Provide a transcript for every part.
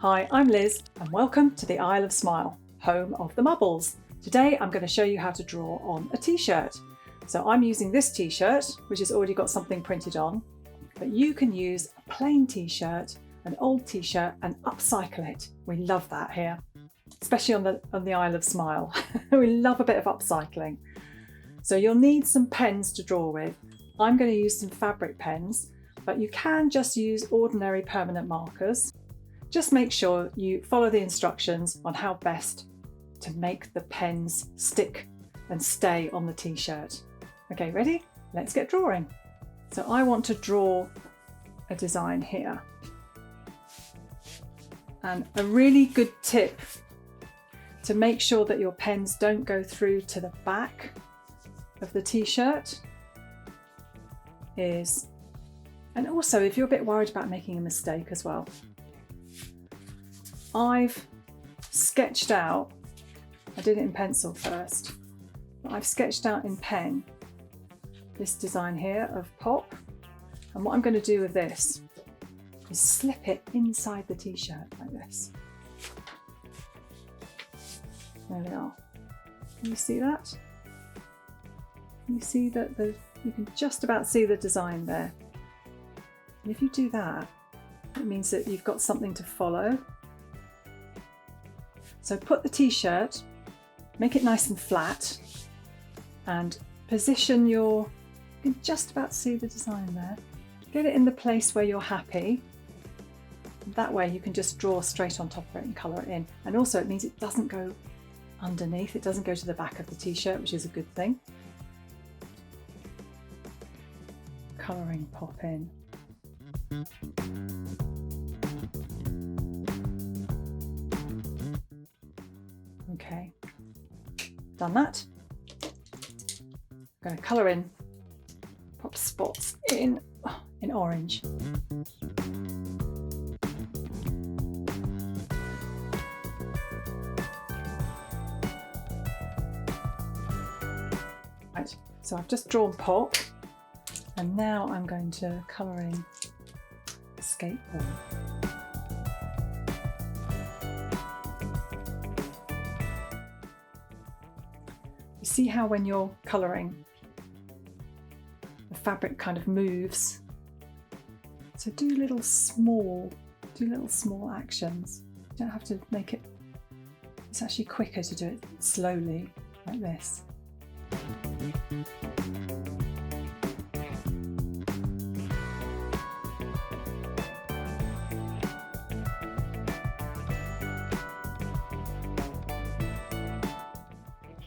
Hi, I'm Liz and welcome to the Isle of Smile, home of the Mubbles. Today I'm going to show you how to draw on a t-shirt. So I'm using this t-shirt, which has already got something printed on, but you can use a plain t-shirt, an old t-shirt, and upcycle it. We love that here, especially on the Isle of Smile. We love a bit of upcycling. So you'll need some pens to draw with. I'm going to use some fabric pens, but you can just use ordinary permanent markers. Just make sure you follow the instructions on how best to make the pens stick and stay on the t-shirt. Okay, ready? Let's get drawing. So I want to draw a design here. And a really good tip to make sure that your pens don't go through to the back of the t-shirt is, and also if you're a bit worried about making a mistake as well, I've sketched out, I did it in pencil first, but I've sketched out in pen this design here of pop, and what I'm going to do with this is slip it inside the t-shirt like this. There we are. Can you see that? Can you see that you can just about see the design there. And if you do that, it means that you've got something to follow. So put the t-shirt, make it nice and flat, and position you can just about see the design there. Get it in the place where you're happy. That way you can just draw straight on top of it and colour it in. And also it means it doesn't go underneath, it doesn't go to the back of the t-shirt, which is a good thing. Colouring pop in. Okay, done that. I'm going to colour in, pop spots in orange. Right, so I've just drawn pop, and now I'm going to colour in a skateboard. You see how when you're colouring, the fabric kind of moves. So do little small actions. You don't have to make it, it's actually quicker to do it slowly, like this.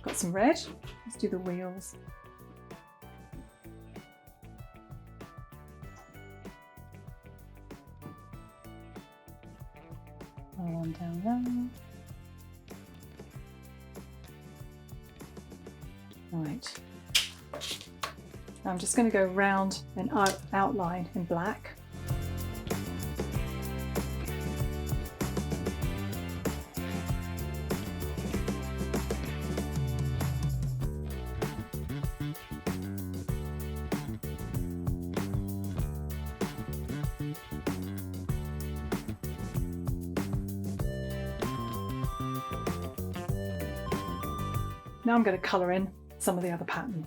Got some red, let's do the wheels. One down there. Right. Now I'm just going to go round and outline in black. Now I'm going to colour in some of the other pattern.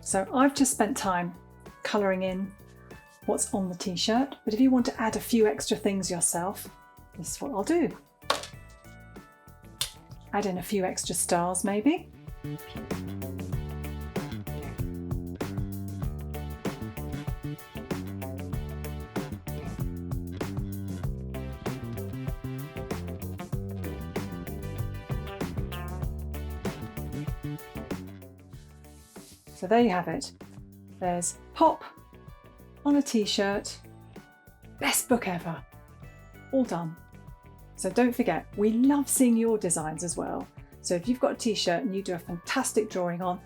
So I've just spent time colouring in what's on the t-shirt, but if you want to add a few extra things yourself, this is what I'll do. Add in a few extra stars maybe. So there you have it. There's pop on a t-shirt. Best book ever. all done. So don't forget, we love seeing your designs as well. So if you've got a t-shirt and you do a fantastic drawing on,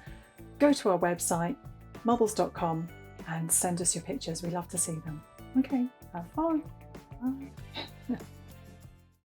go to our website, mubbles.com, and send us your pictures. We love to see them. Okay, have fun. Bye.